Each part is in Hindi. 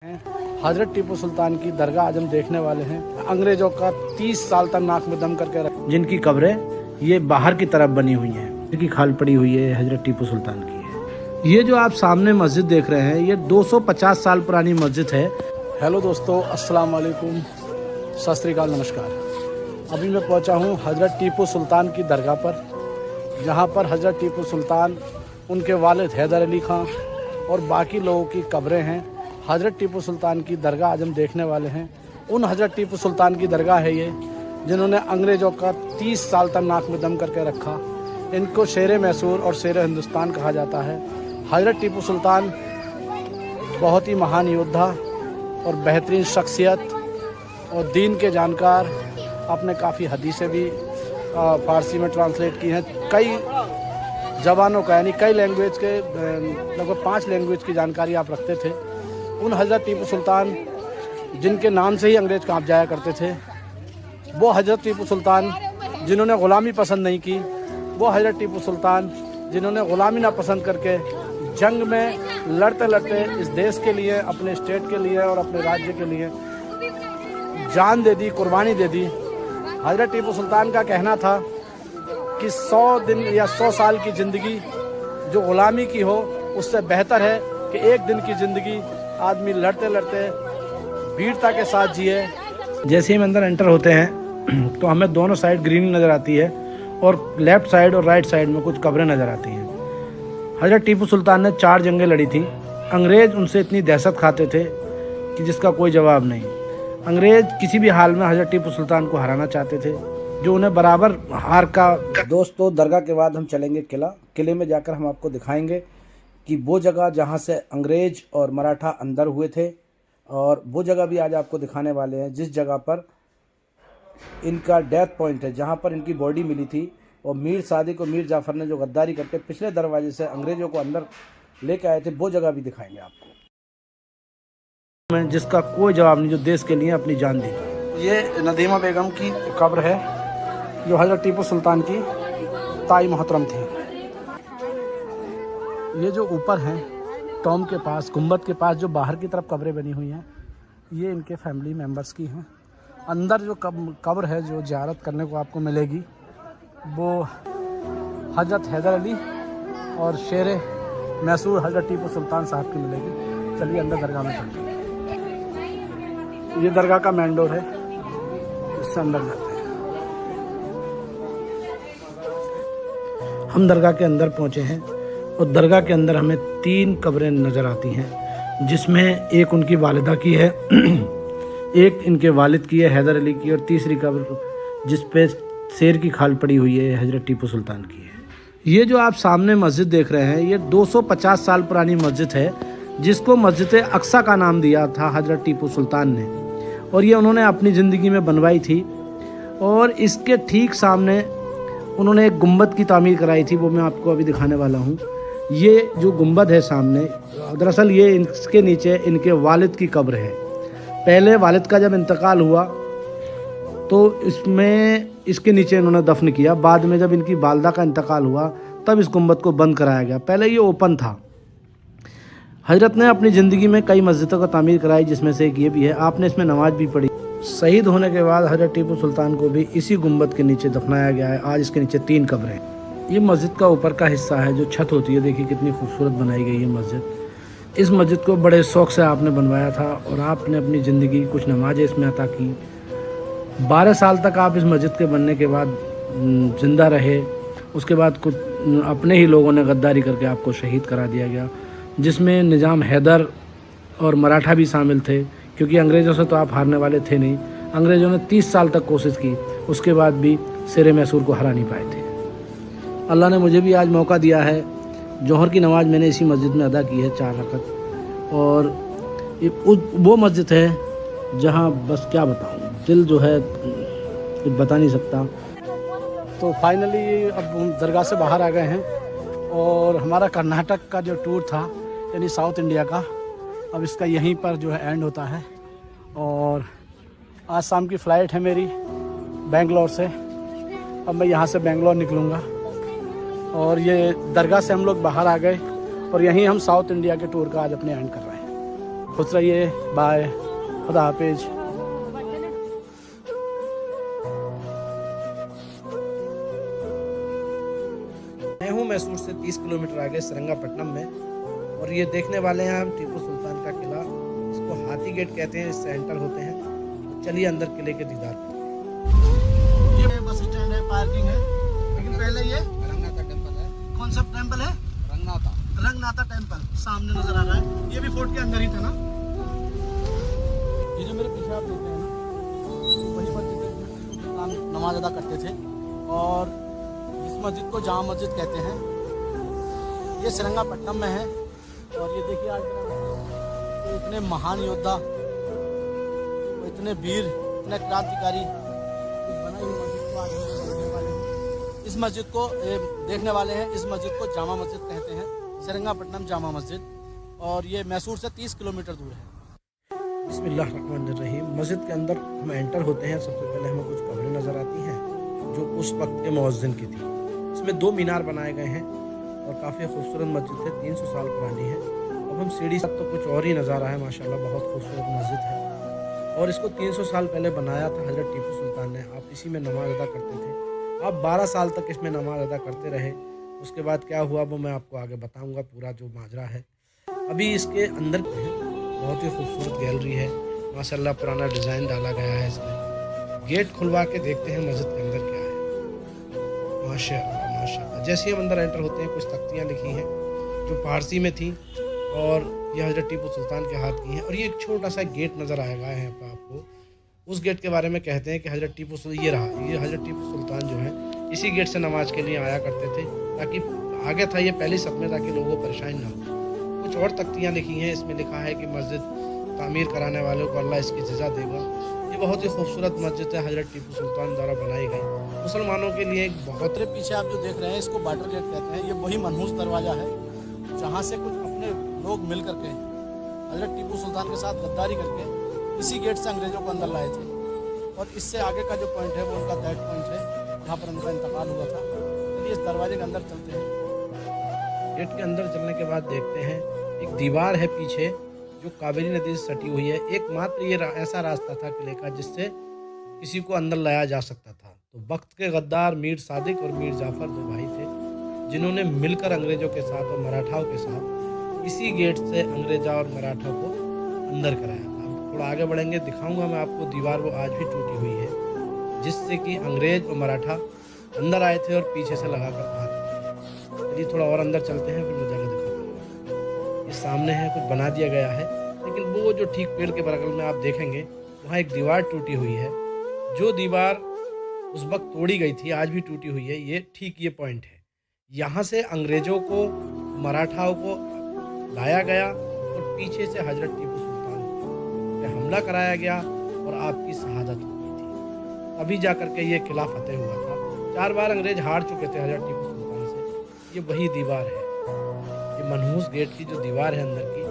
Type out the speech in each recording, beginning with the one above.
हजरत टीपू सुल्तान की दरगाह आज हम देखने वाले हैं। अंग्रेजों का 30 साल तक नाक में दम करके जिनकी कब्रें ये बाहर की तरफ बनी हुई हैं, जिनकी खाल पड़ी हुई है हजरत टीपू सुल्तान की है। ये जो आप सामने मस्जिद देख रहे हैं ये 250 साल पुरानी मस्जिद है। हेलो दोस्तों, अस्सलाम वालेकुम, सत श्री अकाल, नमस्कार। अभी मैं पहुंचा हूं हजरत टीपू सुल्तान की दरगाह पर, जहां पर हजरत टीपू सुल्तान, उनके वालिद हैदर अली खां और बाकी लोगों की कब्रें हैं। हजरत टीपू सुल्तान की दरगाह आज हम देखने वाले हैं। उन हजरत टीपू सुल्तान की दरगाह है ये, जिन्होंने अंग्रेज़ों का 30 साल तक नाक में दम करके रखा। इनको शेर मैसूर और शेर हिंदुस्तान कहा जाता है। हजरत टीपू सुल्तान बहुत ही महान योद्धा और बेहतरीन शख्सियत और दीन के जानकार। आपने काफ़ी हदीसें भी फ़ारसी में ट्रांसलेट की हैं। कई ज़बानों का यानी कई लैंग्वेज के लगभग 5 लैंग्वेज की जानकारी आप रखते थे। उन हज़रत टीपू सुल्तान जिनके नाम से ही अंग्रेज़ कांप जाया करते थे, वो हज़रत टीपू सुल्तान जिन्होंने ग़ुलामी पसंद नहीं की, वो हज़रत टीपू सुल्तान जिन्होंने ग़ुलामी ना पसंद करके जंग में लड़ते लड़ते इस देश के लिए, अपने स्टेट के लिए और अपने राज्य के लिए जान दे दी, कुर्बानी दे दी। हज़रत टीपू सुल्तान का कहना था कि 100 दिन या 100 साल की ज़िंदगी जो ग़ुलामी की हो उससे बेहतर है कि एक दिन की ज़िंदगी आदमी लड़ते लड़ते वीरता के साथ जिए। जैसे ही हम अंदर एंटर होते हैं तो हमें दोनों साइड ग्रीन नज़र आती है और लेफ़्ट साइड और राइट साइड में कुछ कब्रें नज़र आती हैं। हज़रत टीपू सुल्तान ने 4 जंगें लड़ी थी। अंग्रेज़ उनसे इतनी दहशत खाते थे कि जिसका कोई जवाब नहीं। अंग्रेज़ किसी भी हाल में हज़रत टीपू सुल्तान को हराना चाहते थे, जो उन्हें बराबर हार का। दोस्तों, दरगाह के बाद हम चलेंगे किले में जाकर हम आपको दिखाएंगे कि वो जगह जहाँ से अंग्रेज और मराठा अंदर हुए थे, और वो जगह भी आज आपको दिखाने वाले हैं जिस जगह पर इनका डेथ पॉइंट है, जहाँ पर इनकी बॉडी मिली थी। और मीर सादिक और मीर जाफ़र ने जो गद्दारी करके पिछले दरवाजे से अंग्रेज़ों को अंदर लेके आए थे, वो जगह भी दिखाएंगे आपको, जिसका कोई जवाब नहीं, जो देश के लिए अपनी जान दी। ये नदीमा बेगम की कब्र है, जो हज़रत टीपू सुल्तान की ताई मोहतरम थी। ये जो ऊपर है टॉम के पास, गुंबद के पास, जो बाहर की तरफ कब्रें बनी हुई हैं, ये इनके फैमिली मेम्बर्स की हैं। अंदर जो कब्र है जो ज़ियारत करने को आपको मिलेगी, वो हज़रत हैदर अली और शेर मैसूर हज़रत टीपू सुल्तान साहब की मिलेगी। चलिए अंदर दरगाह में चलते हैं। ये दरगाह का मेन डोर है, इससे अंदर जाते हैं। हम दरगाह के अंदर पहुँचे हैं और दरगाह के अंदर हमें 3 कब्रें नज़र आती हैं, जिसमें एक उनकी वालिदा की है, एक इनके वालिद की है हैदर अली की, और तीसरी कब्र जिस पे शेर की खाल पड़ी हुई है हज़रत टीपू सुल्तान की है। ये जो आप सामने मस्जिद देख रहे हैं ये 250 साल पुरानी मस्जिद है, जिसको मस्जिद अक्सा का नाम दिया था हज़रत टीपू सुल्तान ने, और ये उन्होंने अपनी ज़िंदगी में बनवाई थी। और इसके ठीक सामने उन्होंने एक गुंबद की तामीर कराई थी, वो मैं आपको अभी दिखाने वाला हूँ। ये जो गुंबद है सामने, दरअसल ये इसके नीचे इनके वालिद की कब्र है। पहले वालिद का जब इंतकाल हुआ तो इसके नीचे इन्होंने दफन किया। बाद में जब इनकी वालदा का इंतकाल हुआ तब इस गुंबद को बंद कराया गया। पहले ये ओपन था। हजरत ने अपनी ज़िंदगी में कई मस्जिदों का तामीर कराई, जिसमें से एक ये भी है। आपने इसमें नमाज भी पढ़ी। शहीद होने के बाद हजरत टीपू सुल्तान को भी इसी गुंबद के नीचे दफनाया गया है। आज इसके नीचे 3 कब्रें। ये मस्जिद का ऊपर का हिस्सा है, जो छत होती है। देखिए कितनी खूबसूरत बनाई गई है मस्जिद। इस मस्जिद को बड़े शौक़ से आपने बनवाया था और आपने अपनी ज़िंदगी कुछ नमाजें इसमें अता की। 12 साल तक आप इस मस्जिद के बनने के बाद ज़िंदा रहे। उसके बाद कुछ अपने ही लोगों ने गद्दारी करके आपको शहीद करा दिया गया, जिसमें निज़ाम हैदर और मराठा भी शामिल थे, क्योंकि अंग्रेज़ों से तो आप हारने वाले थे नहीं। अंग्रेज़ों ने 30 साल तक कोशिश की, उसके बाद भी शेर मैसूर को हरा नहीं पाए थे। अल्लाह ने मुझे भी आज मौका दिया है। जोहर की नमाज़ मैंने इसी मस्जिद में अदा की है 4 रकअत। और वो मस्जिद है जहाँ बस क्या बताऊँ, दिल जो है कुछ बता नहीं सकता। तो फाइनली अब हम दरगाह से बाहर आ गए हैं और हमारा कर्नाटक का जो टूर था, यानी साउथ इंडिया का, अब इसका यहीं पर जो है एंड होता है। और आज शाम की फ़्लाइट है मेरी बेंगलोर से। अब मैं यहाँ से बेंगलोर निकलूँगा और ये दरगाह से हम लोग बाहर आ गए और यहीं हम साउथ इंडिया के टूर का आज अपने एंड कर रहे हैं। खुश रहिए, बाय, खुदा हाफिज। मैं हूँ मैसूर से 30 किलोमीटर आगे सेरंगापट्टनम में, और ये देखने वाले हैं हम टीपू सुल्तान का किला। इसको हाथी गेट कहते हैं, इससे एंटर होते हैं। तो चलिए अंदर किले के दीदार करते हैं। ये बस स्टैंड है, पार्किंग है, लेकिन पहले ये रंगनाथा टेम्पल है। कौन सा टेम्पल है? रंगनाथा टेम्पल सामने नजर आ रहा है। ये भी फोर्ट के अंदर ही था ना। ये जो मेरे पीछे आप देख रहे हैं ना, वही मस्जिद नमाज अदा करते थे, और इस मस्जिद को जामा मस्जिद कहते हैं। ये सेरंगापट्टनम में है। और ये देखिए आज तो इतने महान योद्धा, इतने वीर, इतने क्रांतिकारी बनाई हुई मस्जिद को आज हम देखने वाले हैं। इस मस्जिद को देखने वाले हैं। इस मस्जिद को जामा मस्जिद कहते हैं, सेरंगापट्टनम जामा मस्जिद, और ये मैसूर से 30 किलोमीटर दूर है। बिस्मिल्लाहिर्रहमानिर्रहीम। मस्जिद के अंदर हम एंटर होते हैं। सबसे पहले हमें कुछ कब्रें नज़र आती हैं जो उस वक्त के मुअज्जिन की थी। इसमें 2 मीनार बनाए गए हैं और काफ़ी खूबसूरत मस्जिद है, 300 साल पुरानी है। अब हम सीढ़ी तक तो कुछ और ही नज़ारा है, माशाल्लाह बहुत खूबसूरत मस्जिद है। और इसको 300 साल पहले बनाया था हज़रत टीपू सुल्तान ने। आप इसी में नमाज अदा करते थे। आप 12 साल तक इसमें नमाज अदा करते रहे। उसके बाद क्या हुआ वो मैं आपको आगे बताऊंगा, पूरा जो माजरा है। अभी इसके अंदर बहुत ही खूबसूरत गैलरी है, माशाल्लाह पुराना डिज़ाइन डाला गया है इसमें। गेट खुलवा के देखते हैं मस्जिद के अंदर क्या है। माशाल्लाह माशाल्लाह। जैसे ही हम अंदर एंटर होते हैं, कुछ तख्तियाँ लिखी हैं जो फारसी में थी, और यह हज़रत टीपू सुल्तान के हाथ की हैं। और ये एक छोटा सा गेट नज़र आएगा यहाँ पर आपको। उस गेट के बारे में कहते हैं कि हज़रत टीपू ये रहा, ये हज़रत टीपू सुल्तान जो है इसी गेट से नमाज के लिए आया करते थे, ताकि आगे था ये पहली सब में, ताकि लोगों को परेशानी ना हो। कुछ और तख्तियाँ लिखी हैं, इसमें लिखा है कि मस्जिद तामीर कराने वालों को अल्लाह इसकी सज़ा देगा। ये बहुत ही खूबसूरत मस्जिद है, हज़रत टीपू सुल्तान द्वारा बनाई गई। मुसलमानों के लिए एक बहुत पीछे आप जो देख रहे हैं, इसको बॉर्डर गेट कहते हैं। ये वही मनहूस दरवाज़ा है जहाँ से कुछ अपने लोग मिल करके हज़रत टीपू सुल्तान के साथ गद्दारी करके इसी गेट से अंग्रेज़ों को अंदर लाए थे। और इससे आगे का जो पॉइंट है वो उनका दैट पॉइंट है जहाँ पर उनका इंतकाल हुआ था। चलिए इस दरवाजे के अंदर चलते हैं। गेट के अंदर चलने के बाद देखते हैं एक दीवार है पीछे जो कावेरी नदी से सटी हुई है। एकमात्र ये ऐसा रास्ता था किले का जिससे किसी को अंदर लाया जा सकता था। तो वक्त के गद्दार मीर सादिक और मीर जाफ़र 2 भाई थे, जिन्होंने मिलकर अंग्रेज़ों के साथ और मराठाओं के साथ इसी गेट से अंग्रेज़ा और मराठा को अंदर कराया था। थोड़ा आगे बढ़ेंगे, दिखाऊंगा मैं आपको दीवार, वो आज भी टूटी हुई है, जिससे कि अंग्रेज़ और मराठा अंदर आए थे और पीछे से लगा कर बात की। चलिए थोड़ा और अंदर चलते हैं, फिर मैं जगह दिखाता हूँ। ये सामने है, कुछ बना दिया गया है, लेकिन वो जो ठीक पेड़ के बगल में आप देखेंगे वहाँ एक दीवार टूटी हुई है। जो दीवार उस वक्त तोड़ी गई थी आज भी टूटी हुई है। ये ठीक ये पॉइंट है, यहाँ से अंग्रेज़ों को मराठाओं को लाया गया और पीछे से हज़रत टीपू सुल्तान पे हमला कराया गया और आपकी शहादत हो गई थी। तभी जा कर के ये किला फतेह हुआ था। 4 बार अंग्रेज़ हार चुके थे हज़रत टीपू सुल्तान से। ये वही दीवार है, ये मनहूस गेट की जो दीवार है अंदर की।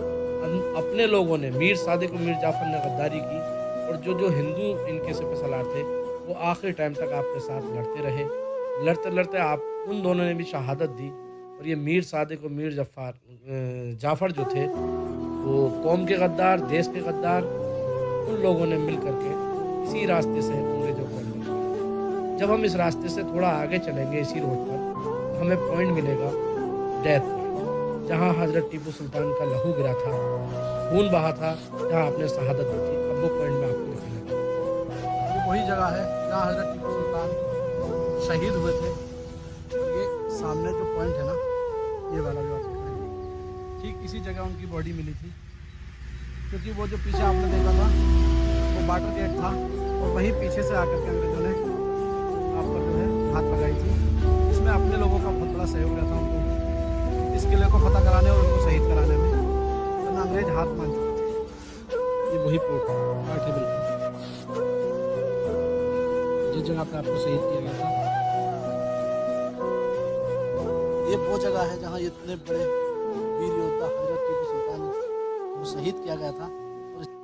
अपने लोगों ने, मीर सादिक और मीर जाफ़र ने गद्दारी की, और जो हिंदू इनके सलार थे वो आखिरी टाइम तक आपके साथ लड़ते रहे। लड़ते लड़ते आप उन दोनों ने भी शहादत दी। और ये मीर सादिक और मीर जाफ़र जो थे वो कौम के गद्दार, देश के गद्दार, उन लोगों ने मिल करके इसी रास्ते से अंग्रेज़ों को अंदर किया। जब हम इस रास्ते से थोड़ा आगे चलेंगे इसी रोड पर, तो हमें पॉइंट मिलेगा डेथ पॉइंट, जहाँ हज़रत टीपू सुल्तान का लहू गिरा था, खून बहा था, जहाँ आपने शहादत दी थी। अब वो पॉइंट में आपको दिखाने लगा। ये वही जगह है जहाँ हज़रत टीपू सुल्तान शहीद हुए थे। ये सामने जो पॉइंट है ना, ये वाला जो आप देख रहे हैं, ठीक इसी जगह उनकी बॉडी मिली थी। क्योंकि वो जो पीछे आपने देखा था वो बॉर्डर गेट था, और वहीं पीछे से आकर के अंग्रेज़ों ने आप पर जो है हाथ लगाई थी। इसमें अपने लोगों का बहुत बड़ा सहयोग रहा था उनको इस किले को फतह कराने और उनको शहीद कराने में, वरना अंग्रेज हाथ मान चुके थे। ये वही पोर्ट है बिल्कुल जिस जगह पर आपको शहीद किया गया था। ये वो जगह है जहाँ इतने बड़े वीर योद्धा हज़रत टीपू सुल्तान को शहीद किया गया था।